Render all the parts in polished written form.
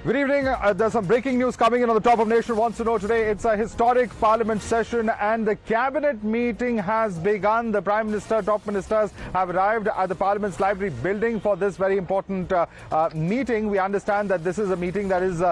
Good evening. There's some breaking news coming in on the top of Nation Wants to Know today. It's a historic parliament session and the cabinet meeting has begun. The Prime Minister, top ministers have arrived at the Parliament's library building for this very important meeting. We understand that this is a meeting that is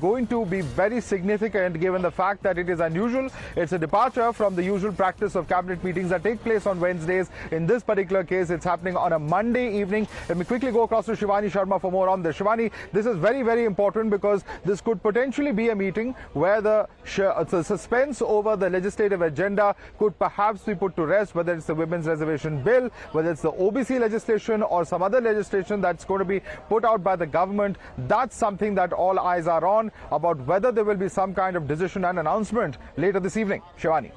going to be very significant given the fact that it is unusual. It's a departure from the usual practice of cabinet meetings that take place on Wednesdays. In this particular case, it's happening on a Monday evening. Let me quickly go across to Shivani Sharma for more on this. Shivani, this is very, very important because this could potentially be a meeting where the suspense over the legislative agenda could perhaps be put to rest, whether it's the Women's Reservation Bill, whether it's the OBC legislation or some other legislation that's going to be put out by the government. That's something that all eyes are on, about whether there will be some kind of decision and announcement later this evening. Shivani.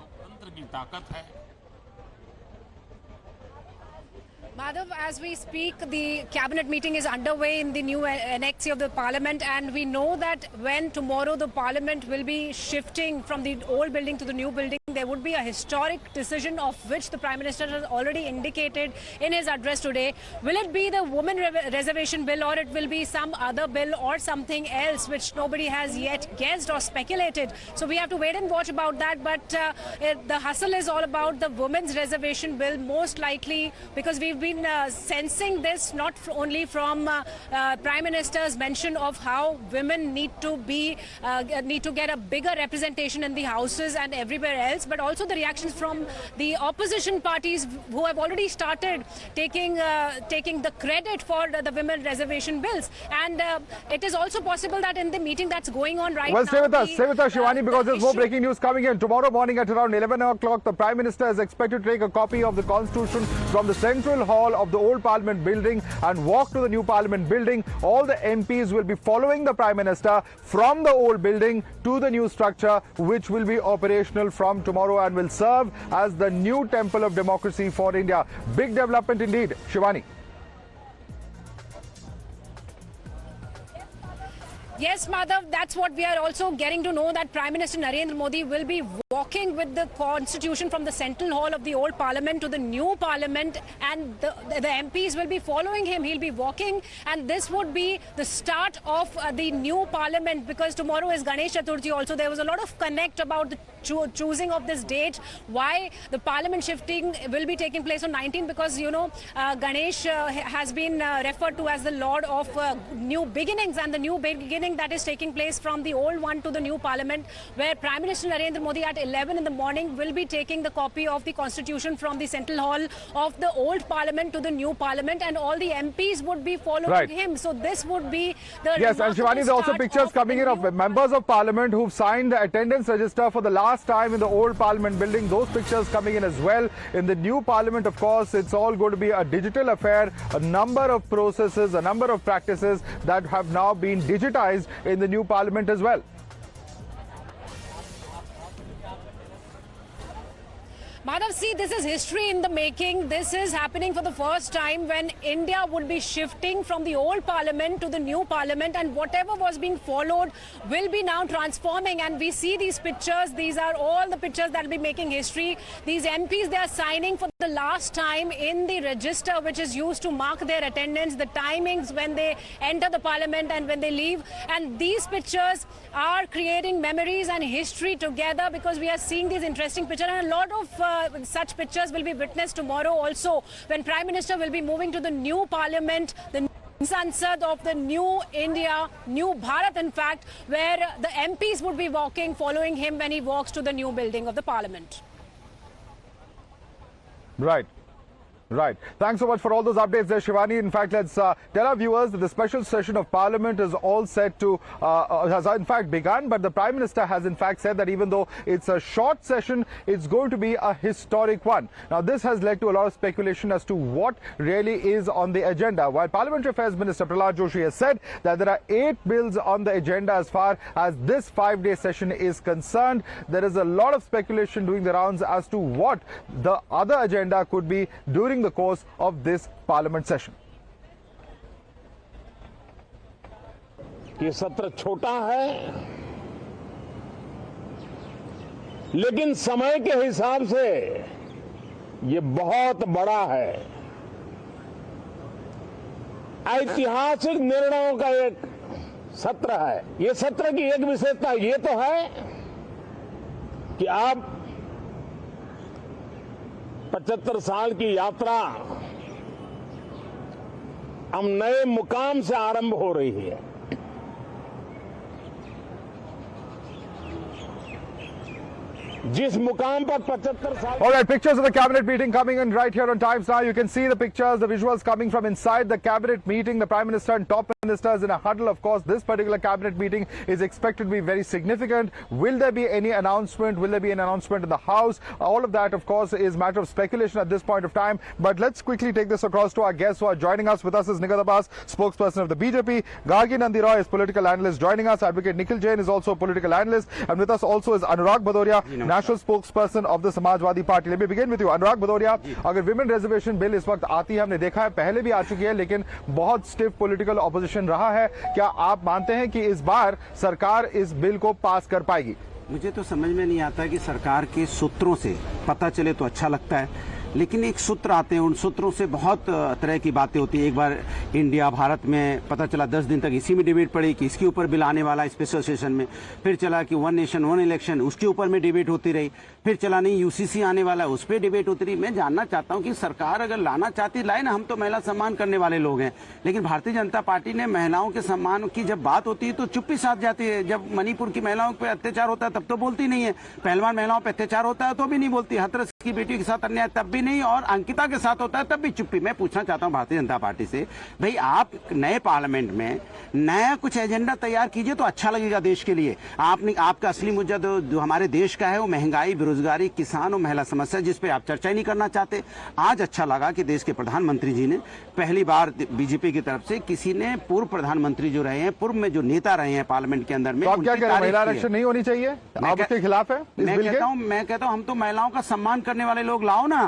Madhav, as we speak, the cabinet meeting is underway in the new annex of the parliament, and we know that when tomorrow the parliament will be shifting from the old building to the new building, there would be a historic decision of which the Prime Minister has already indicated in his address today. Will it be the Women Reservation Bill, or it will be some other bill or something else which nobody has yet guessed or speculated? So we have to wait and watch about that. But the hustle is all about the Women's Reservation Bill, most likely, because we've been sensing this not only from Prime Minister's mention of how women need to get a bigger representation in the houses and everywhere else, but also the reactions from the opposition parties who have already started taking the credit for the Women Reservation Bills. And it is also possible that in the meeting that's going on right now... Stay with us, Shivani, because there's more breaking news coming in. Tomorrow morning at around 11 o'clock, the Prime Minister is expected to take a copy of the Constitution from the Central Hall of the old Parliament building and walk to the new Parliament building. All the MPs will be following the Prime Minister from the old building to the new structure, which will be operational from tomorrow and will serve as the new temple of democracy for India. Big development indeed. Shivani. Yes, Madhav, that's what we are also getting to know, that Prime Minister Narendra Modi will be walking with the Constitution from the Central Hall of the old Parliament to the new Parliament, and the MPs will be following him. He'll be walking, and this would be the start of the new Parliament, because tomorrow is Ganesh Chaturthi also. There was a lot of connect about the choosing of this date, why the Parliament shifting will be taking place on 19, because, you know, Ganesh has been referred to as the Lord of new beginnings, and the new beginning that is taking place from the old one to the new Parliament, where Prime Minister Narendra Modi at 11 in the morning will be taking the copy of the Constitution from the Central Hall of the old Parliament to the new Parliament, and all the MPs would be following him. So this would be the... Yes, and Shivani, there are also pictures coming in of members of Parliament who've signed the attendance register for the last time in the old Parliament building. Those pictures coming in as well. In the new Parliament, of course, it's all going to be a digital affair. A number of processes, a number of practices that have now been digitized in the new Parliament as well. Madhav, see, this is history in the making. This is happening for the first time, when India would be shifting from the old Parliament to the new Parliament, and whatever was being followed will be now transforming. And we see these pictures. These are all the pictures that will be making history. These MPs, they are signing for the last time in the register, which is used to mark their attendance, the timings when they enter the Parliament and when they leave. And these pictures are creating memories and history together, because we are seeing these interesting pictures, and a lot of such pictures will be witnessed tomorrow also, when Prime Minister will be moving to the new Parliament, the Sansad of the new India, new Bharat in fact, where the MPs would be walking, following him when he walks to the new building of the Parliament. Right. Right. Thanks so much for all those updates there, Shivani. In fact, let's tell our viewers that the special session of Parliament is all set to, has in fact begun. But the Prime Minister has in fact said that even though it's a short session, it's going to be a historic one. Now, this has led to a lot of speculation as to what really is on the agenda. While Parliamentary Affairs Minister Prahlad Joshi has said that there are 8 bills on the agenda as far as this 5-day session is concerned, there is a lot of speculation doing the rounds as to what the other agenda could be during the course of this Parliament session. ये सत्र छोटा है, लेकिन समय के हिसाब से ये बहुत बड़ा है। ऐतिहासिक निर्णयों का एक सत्र है। ये सत्र की एक विशेषता ये तो है कि अब 75 साल की यात्रा अब नए मुकाम से आरंभ हो रही है। जिस मुकाम पर 75 साल। All right, pictures of the cabinet meeting coming in right here on Times Now. You can see the pictures, the visuals coming from inside the cabinet meeting. The Prime Minister and top ministers in a huddle. Of course, this particular cabinet meeting is expected to be very significant. Will there be any announcement? Will there be an announcement in the House? All of that, of course, is matter of speculation at this point of time. But let's quickly take this across to our guests who are joining us. With us is Nighat Abbas, spokesperson of the BJP. Gargi Nandiroy is political analyst joining us. Advocate Nikhil Jain is also a political analyst. And with us also is Anurag Bhadoria, national spokesperson of the Samajwadi Party. Let me begin with you, Anurag Bhadoria. अगर women reservation bill इस वक्त आती है, हमने देखा है पहले भी आ चुकी है, लेकिन बहुत स्टिफ पॉलिटिकल ऑपोजिशन रहा है, क्या आप मानते हैं कि इस बार सरकार इस बिल को पास कर पाएगी? मुझे तो समझ में नहीं आता कि सरकार के सूत्रों से पता चले तो अच्छा लगता है, लेकिन एक सूत्र आते हैं, उन सूत्रों से बहुत तरह की बातें होती है। एक बार इंडिया भारत में पता चला 10 दिन तक इसी में डिबेट पड़ी कि इसके ऊपर बिल आने वाला है स्पेशल सेशन में, फिर चला कि वन नेशन वन इलेक्शन उसके ऊपर में डिबेट होती रही, फिर चला नहीं यूसीसी आने वाला है उस पर डिबेट होती रही। मैं जानना चाहता हूं कि सरकार अगर लाना चाहती लाए ना, हम तो महिला सम्मान करने वाले लोग हैं, लेकिन भारतीय जनता पार्टी ने महिलाओं के सम्मान की जब बात होती है तो चुप्पी साध जाती है। जब मणिपुर की महिलाओं पर अत्याचार होता है तब तो बोलती नहीं है, पहलवान महिलाओं पर अत्याचार होता है तो भी नहीं बोलती, हाथरस की बेटी के साथ अन्याय तब भी नहीं, और अंकिता के साथ होता है तब भी चुप्पी। मैं पूछना चाहता हूं भारतीय जनता पार्टी से, भाई आप नए पार्लियामेंट में नया कुछ एजेंडा तैयार कीजिए तो अच्छा लगेगा देश के लिए। आपका असली मुद्दा जो हमारे देश का है वो महंगाई, बेरोजगारी, किसान और महिला समस्या, जिस पे आप चर्चा ही नहीं करना चाहते। आज अच्छा लगा कि देश के प्रधानमंत्री जी ने पहली बार बीजेपी की तरफ से किसी ने पूर्व प्रधानमंत्री जो रहे हैं, पूर्व में जो नेता रहे हैं पार्लियामेंट के अंदर में, तो आप क्या कह रहे हैं, महिला आरक्षण नहीं होनी चाहिए? आप उसके खिलाफ है? मैं कहता हूं हम तो महिलाओं का सम्मान करने वाले लोग लाओ ना।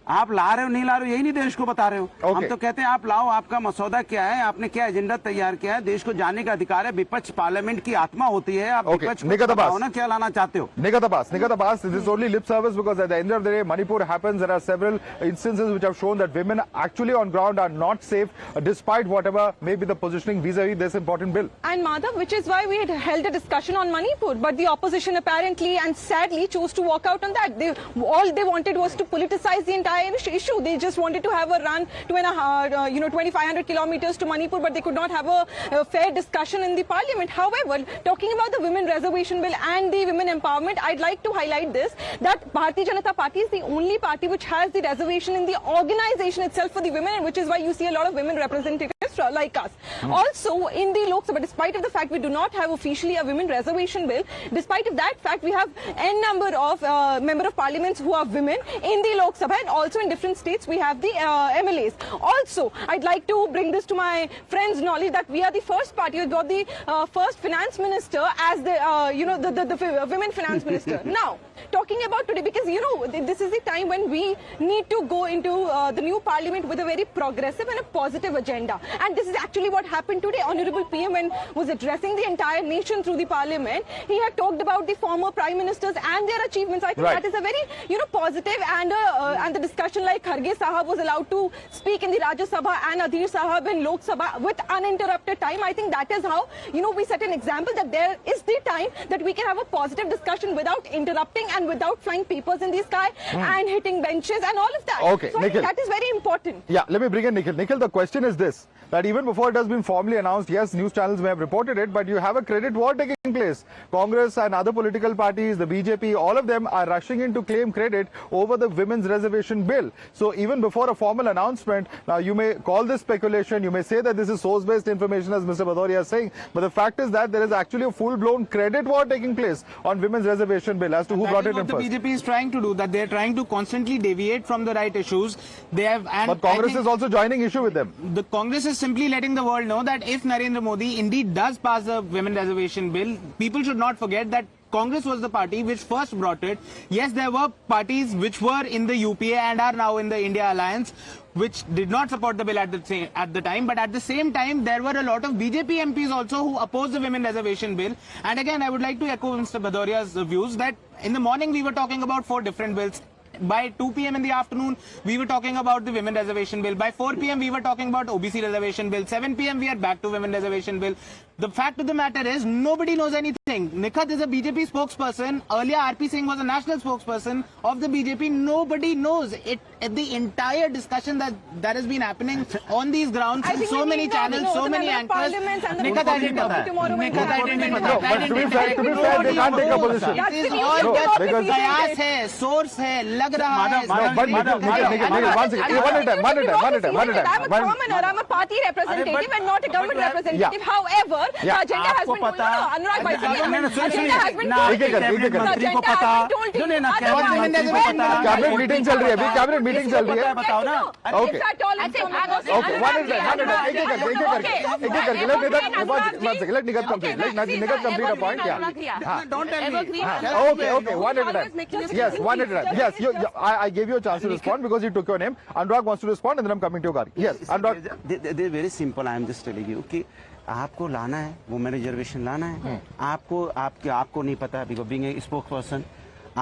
आप ला रहे हो नहीं ला रहे हो यही नहीं देश को बता रहे हो। हम तो कहते हैं आप लाओ, आपका मसौदा क्या है, आपने क्या एजेंडा तैयार किया है, देश को जानने का अधिकार है। विपक्ष पार्लियामेंट की आत्मा होती है, आप विपक्ष को बताओ ना क्या लाना चाहते हो। Nighat Abbas, this is only lip service because at the end of the day, Manipur happens. There are several instances which have shown that women actually on ground are not safe, despite whatever may be the positioning vis-a-vis this important bill. And Madhav, which is why we had held a discussion on Manipur, but the opposition apparently and sadly chose to walk out on that. All they wanted was to politicize the entire issue. They just wanted to have a run to 2,500 kilometers to Manipur, but they could not have a fair discussion in the parliament. However, talking about the Women Reservation Bill and the women empowerment, I'd like to highlight this, that Bharatiya Janata Party is the only party which has the reservation in the organization itself for the women, and which is why you see a lot of women representatives like us. Also, in the Lok Sabha, despite of the fact we do not have officially a women reservation bill, despite of that fact, we have n number of member of parliaments who are women in the Lok Sabha, and also in different states we have the MLAs. Also, I'd like to bring this to my friends' knowledge that we are the first party who got the first finance minister as the the women finance minister. Now, talking about today, because this is the time when we need to go into the new parliament with a very progressive and a positive agenda. And this is actually what happened today. Honorable PM, when was addressing the entire nation through the parliament, he had talked about the former prime ministers and their achievements. I think that is a very positive, and the discussion, like Kharge Sahab was allowed to speak in the Rajya Sabha and Adhir Sahab in Lok Sabha with uninterrupted time. I think that is how we set an example that there is the time that we can have a positive discussion without interrupting and without flying papers in the sky and hitting benches and all of that. Okay, so I think that is very important. Yeah, let me bring in Nikhil. Nikhil, the question is this, that even before it has been formally announced, yes, news channels may have reported it, but you have a credit war taking place. Congress and other political parties, the BJP, all of them are rushing in to claim credit over the Women's Reservation Bill. So even before a formal announcement, now you may call this speculation, you may say that this is source-based information, as Mr. Bhadoria is saying, but the fact is that there is actually a full-blown credit war taking place on Women's Reservation Bill as to who brought it in first. The BJP is trying to do that. They are trying to constantly deviate from the right issues. They have, and but Congress is also joining issue with them. The Congress is simply letting the world know that if Narendra Modi indeed does pass the Women Reservation Bill, people should not forget that Congress was the party which first brought it. Yes, there were parties which were in the UPA and are now in the India Alliance which did not support the bill at the time, but at the same time there were a lot of BJP MPs also who opposed the Women Reservation Bill. And again, I would like to echo Mr. Bhadoria's views that in the morning we were talking about 4 different bills. By 2 p.m. in the afternoon, we were talking about the Women Reservation Bill. By 4 p.m., we were talking about OBC Reservation Bill. 7 p.m., we are back to Women Reservation Bill. The fact of the matter is, nobody knows anything. Nighat is a BJP spokesperson. Earlier, RP Singh was a national spokesperson of the BJP. Nobody knows it. The entire discussion that has been happening on these grounds, so many channels, so many anchors. Nighat, I didn't know. But to be fair, they can't take a position. It is all just bias hai, source hai, lag raha hai. But Nighat, one second. One at a time. I'm a commoner. I'm a party representative and not a government representative. However, the agenda has been told. Anurag bhai, agenda has been told. Cabinet meeting चल रही है अभी cabinet meeting चल रही है बताओ ना okay okay one at एक करके लेट निगत कंप्लीट अ पॉइंट क्या Don't tell me. Okay, one at a time. Yes, one at a time. Yes, I gave you a chance to respond because you took your name. Anurag wants to respond and then I'm coming to you, Gari. Yes, Anurag. They're very simple. I am just telling you कि आपको लाना है women reservation लाना है आपको नहीं पता because being a spokes person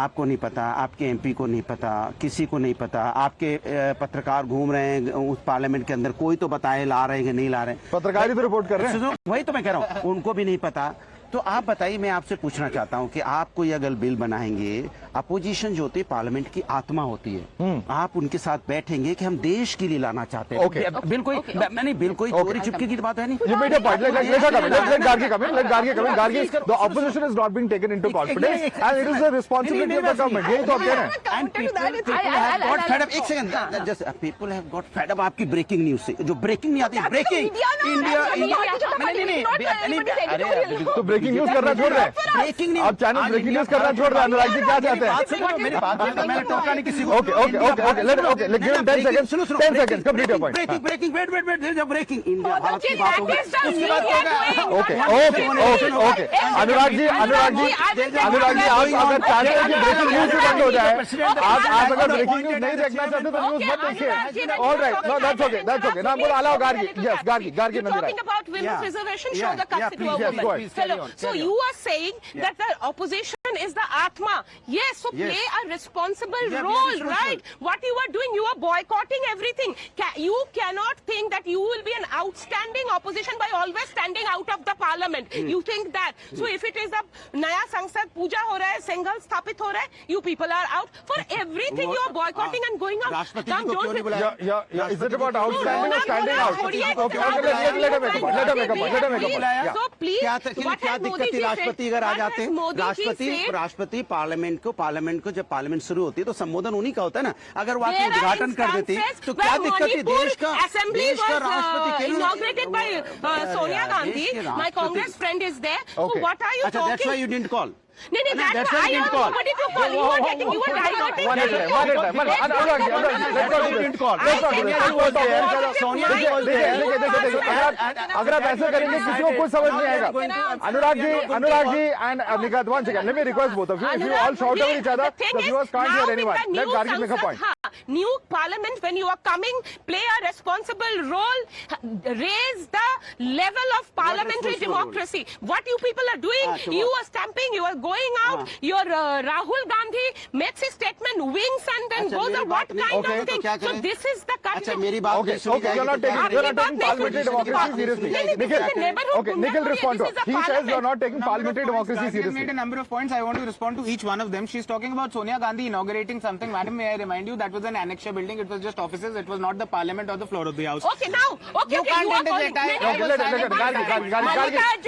आपको नहीं पता आपके एमपी को नहीं पता किसी को नहीं पता आपके पत्रकार घूम रहे हैं उस पार्लियामेंट के अंदर कोई तो बताए ला रहे हैं कि नहीं ला रहे हैं पत्रकार ही तो रिपोर्ट कर रहे हैं वही तो मैं कह रहा हूँ उनको भी नहीं पता तो आप बताइए मैं आपसे पूछना चाहता हूं कि आप कोई अगर बिल बनाएंगे अपोजिशन जो होती है पार्लियामेंट की आत्मा होती है आप उनके साथ बैठेंगे कि हम देश के लिए लाना चाहते हैं बिल्कुल मैंने बिल्कुल चोरी चुपके की बात है नहीं You made a point. Let Gargi come in. Gargi, the opposition is not being taken into confidence and it is the responsibility of the government. यही तो आप कह रहे हैं. And people have got fed up. एक second, just people have got fed up आपकी breaking news से. जो ब्रेकिंग नहीं आती ब्रेकिंग तो ब्रेकिंग न्यूज करना छोड़ रहे हैं. ब्रेकिंग न्यूज आप चैनल ब्रेकिंग न्यूज करना छोड़ रहे हैं. अनुराग जी क्या चाहते हैं? मेरी बात मैंने टोका नहीं किसी को. Okay. Let give him 10 seconds. 10 seconds. Complete your point. Breaking wait there is a breaking India Bharat की बात होगी उसकी बात होगा. Okay. अनुराग जी आप अगर चाहते हैं कि ब्रेकिंग न्यूज भी बंद हो जाए आप अगर ब्रेकिंग न्यूज नहीं देखना चाहते तो न्यूज मत देखिए. All right. No, that's okay. Now बोलो allow Gargi. Yes, Gargi Nandira. Talking about women's reservation, show the cuts to a woman. Hello. So you are saying that the opposition is the Atma. Yes, so play a responsible role, right? What you are doing, you are boycotting everything. You cannot think that you will be an outstanding opposition by always standing out of the parliament. You think that. So if it is a Naya Sangsad Puja ho raha hai, Singhal Sthapit ho raha hai, you people are out. For everything you are boycotting and going out. Come, don't. Yeah. Is it about outstanding or standing out? Okay. Let him make a point. So please, क्या दिक्कत थी राष्ट्रपति अगर आ जाते हैं राष्ट्रपति parliament को जब पार्लियामेंट शुरू होती है तो संबोधन उन्हीं का होता है ना अगर वो आके उद्घाटन कर देती तो क्या दिक्कत थी देश का राष्ट्रपति inaugurated by Sonia Gandhi. My Congress friend is there. So what are you talking? That's why you didn't call. No, that's why you call. What did you call? You were getting, you were diverting. One at a time. Let's not do this. Sonia अगर आप ऐसे करेंगे किसी को कुछ समझ नहीं आएगा. Anurag ji and Nighat, one second. Let me request both of you. If you all shout over each other, the viewers can't hear anyone. Let Gargi make a point. New parliament, when you are coming, play a responsible role, raise the level of parliamentary democracy. What you people are doing, you are stamping, you are going out, your Rahul Gandhi makes his statement, wings and then goes the what kind of thing. So this is the country. मेरी बात Okay, you're not taking parliamentary democracy seriously. Nikhil, respond to her. He says you're not taking parliamentary democracy She has seriously. made a number of points. I want to respond to each one of them. She's talking about Sonia Gandhi inaugurating something. Madam, may I remind you that was an annexure building. It was just offices. It was not the parliament or the floor of the house. Okay, now, you can't enter the entire.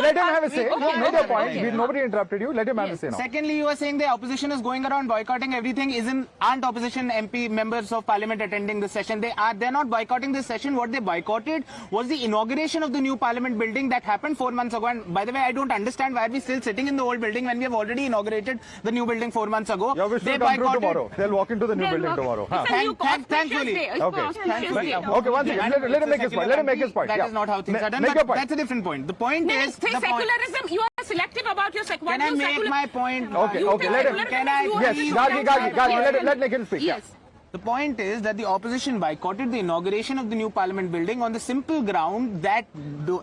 Let him have a say. You made a point. Nobody interrupted you. Let him have a say now. Secondly, you are saying the opposition is going around boycotting everything. Aren't opposition MP members of parliament attending this session? They're not boycotting this session. What they boycotted was the inauguration of the new parliament building that happened 4 months ago. And by the way, I don't understand why are we still sitting in the old building when we have already inaugurated the new building 4 months ago. Your wish will come true tomorrow. They'll walk into the new building tomorrow. Thankfully. Okay, one second. Let him make his point. That is not how things are done. But that's a different point. The point is secularism. You are selective about your Can I make my point? Okay. Let him. Can I? Yes, Gargi. Let Nikhil speak. Yes. The point is that the opposition boycotted the inauguration of the new parliament building on the simple ground that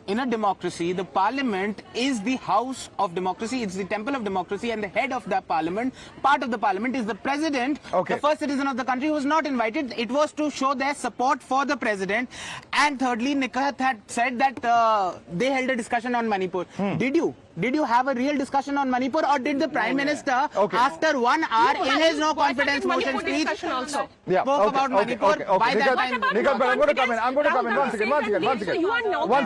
in a democracy, the parliament is the house of democracy, it's the temple of democracy, and the head of the parliament, part of the parliament, is the president, the first citizen of the country, who was not invited. It was to show their support for the president. And thirdly, Nighat had said that they held a discussion on Manipur. Did you have a real discussion on Manipur, or did the Prime Minister, after 1 hour in his no confidence motion speech, spoke about Manipur? By that time, Nighat, but I'm going to come in. One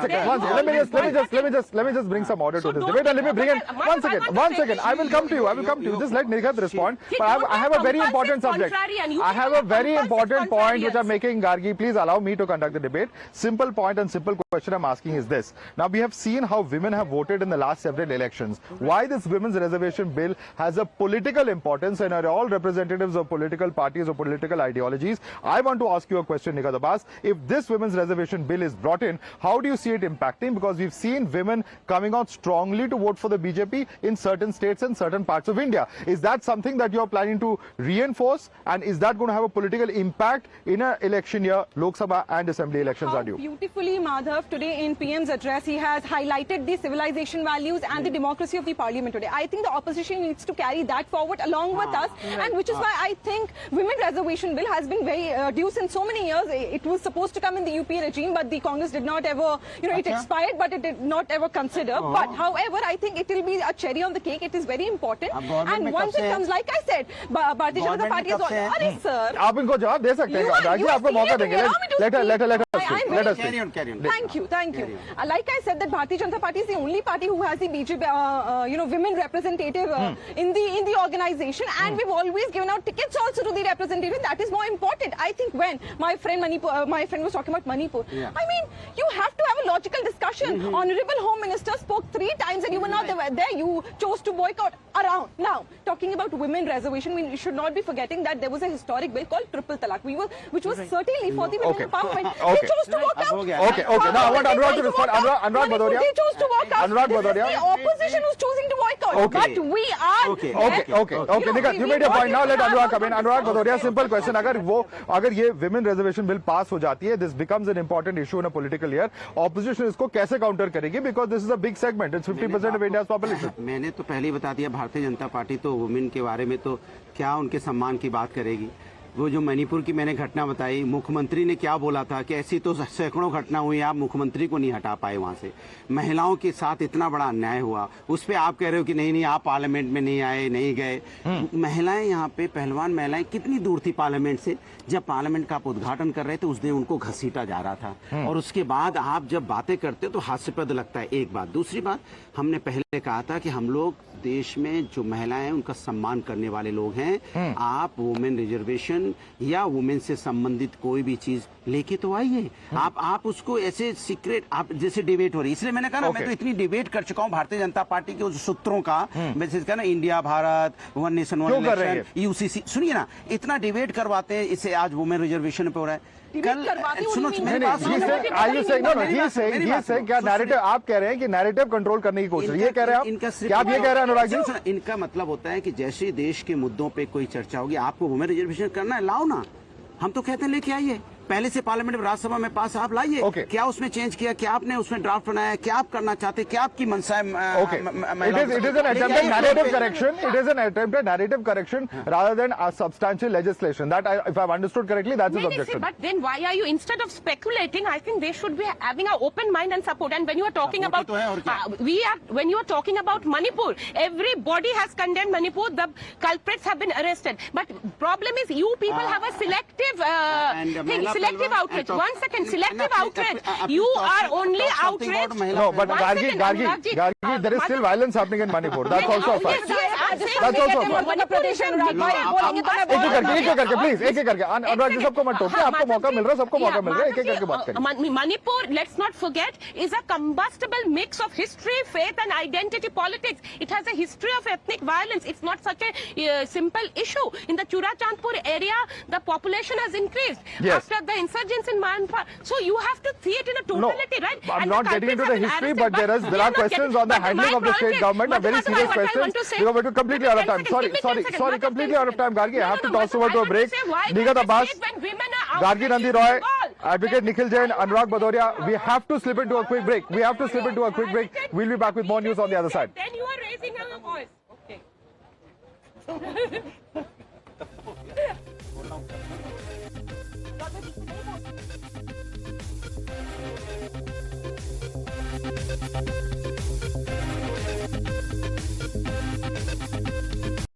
second. Let me just bring some order to this debate, and let me bring in one second. I will come to you. Just let Nighat respond. But I have a very important subject. I have a very important point which I'm making. Gargi, please allow me to conduct the debate. Simple point and simple question I'm asking is this. Now, we have seen how women have voted in the last several elections. Why this Women's Reservation Bill has a political importance and are all representatives of political parties or political ideologies. I want to ask you a question, Nighat Abbas. If this Women's Reservation Bill is brought in, how do you see it impacting? Because we've seen women coming out strongly to vote for the BJP in certain states and certain parts of India. Is that something that you're planning to reinforce? And is that going to have a political impact in an election year? Lok Sabha and Assembly elections are due. Beautifully, Madhav, today in PM's address, he has highlighted the civilization values and the democracy of the parliament today. I think the opposition needs to carry that forward along with us, and which is why I think Women Reservation Bill has been very due since so many years. It was supposed to come in the UP regime, but the Congress did not ever, it expired, but it did not ever consider. But however, I think it will be a cherry on the cake. It is very important. And once it comes, like I said, Bharatiya Janata Party is all, sir. आप इनको जवाब दे सकते हैं, राजी, आपको मौका देंगे. Let us carry on. Thank you. Like I said, that Bharatiya Janata Party is the only party who has the BJP, women representative in the organization, and we've always given out tickets also to the representative. That is more important. I think when my friend was talking about Manipur, I mean, you have to have a logical discussion. Honorable Home Minister spoke 3 times and you were not there. You chose to boycott around. Now, talking about women reservation, we should not be forgetting that there was a historic bill called Triple Talaq, which was certainly for the women empowerment. They chose to walk out. Okay. Now I want Anurag to respond. Anurag Bhadoria. They chose to walk out. Anurag Bhadoria. The opposition was choosing to boycott. But we are. Okay. Nighat, you made your point. Now let Anurag come in. Anurag Bhadoria, simple question. अगर ये Women Reservation Bill pass हो जाती है, this becomes an important issue in a political year. Opposition इसको कैसे counter करेगी? Because this is a big segment. It's 50% of India's population. मैंने तो पहले ही बता दिया, भारतीय जनता पार्टी तो वुमेन के बारे में तो क्या उनके सम्मान की बात करेगी. वो जो मणिपुर की मैंने घटना बताई, मुख्यमंत्री ने क्या बोला था कि ऐसी तो सैकड़ों घटना हुई, आप मुख्यमंत्री को नहीं हटा पाए वहां से. महिलाओं के साथ इतना बड़ा अन्याय हुआ, उस पे आप कह रहे हो कि नहीं आप पार्लियामेंट में नहीं आए, नहीं गए. महिलाएं यहाँ पे, पहलवान महिलाएं कितनी दूर थी पार्लियामेंट से. जब पार्लियामेंट का आप उद्घाटन कर रहे थे उस दिन उनको घसीटा जा रहा था, और उसके बाद आप जब बातें करते हो तो हास्यास्पद लगता है. एक बात. दूसरी बात, हमने पहले कहा था कि हम लोग देश में जो महिलाएं हैं उनका सम्मान करने वाले लोग हैं. आप वुमेन रिजर्वेशन या वुमेन से संबंधित कोई भी चीज लेके तो आइए. आप उसको ऐसे सीक्रेट, आप जैसे डिबेट हो रही, इसलिए मैंने कहा ना, मैं तो इतनी डिबेट कर चुका हूं भारतीय जनता पार्टी के उस सूत्रों का. वैसे कहा ना, India Bharat, one nation one election, UCC. सुनिए ना, इतना डिबेट करवाते हैं, इससे आज वुमेन रिजर्वेशन पे हो रहा है. कल सुनो, क्या नैरेटिव आप कह रहे हैं कि नैरेटिव कंट्रोल करने की कोशिश, ये कह रहे हैं क्या आप ये कह रहे हैं अनुराग जी? इनका मतलब होता है कि जैसे देश के मुद्दों पे कोई चर्चा होगी, आपको वुमेन रिजर्वेशन करना है, लाओ ना. हम तो कहते हैं लेके आइए. पहले से पार्लियामेंट में, राज्यसभा में पास आप लाइए. क्या उसमें चेंज किया, क्या आपने उसमें ड्राफ्ट बनाया, क्या आप करना चाहते, क्या आपकी मनसा है? It is an attempt at narrative correction. It is an attempt at narrative correction rather than a substantial legislation. That, if I've understood correctly, that's his objection. But then why are you, instead of speculating, I think they should be having an open mind and support. And when you are talking about, when you are talking about Manipur, everybody has condemned Manipur. The culprits have been arrested. But problem is, you people have a selective thing. Selective outrage. 1 second. Selective outrage. You are only outraged. No, but Gargi, there is still violence happening in Manipur. That's also a fact. That's also a fact. एक करके please, एक करके. अनुराग जी, सबको मत टोकिए, आपको मौका मिल रहा है, सबको मौका मिल रहा है, एक करके बात करिए. Manipur, let's not forget, is a combustible mix of history, faith and identity politics. It has a history of ethnic violence. It's not such a simple issue. In the Churachandpur area, the population has increased. Yes. After the insurgents in Manipur. So you have to see it in a totality, right? I'm And not the getting into culprits the have been history, but arrested, there are questions on the but handling my of the point state is- government, a very Madhavdas, serious what I questions. want to say- We're completely out of time. Sorry, Give me 10 sorry, seconds. sorry, Madhavdas, completely 10 out of time, Gargi. I have to No, toss no, over to a I want break. say why Nighat the Abbas, state when women are Gargi outside Nandi is Roy, involved. Advocate Nikhil Jain, Anurag Badoria. We have to slip into a quick break. We have to slip into a quick break. We'll be back with more news on the other side. Then you are raising our voice. Okay.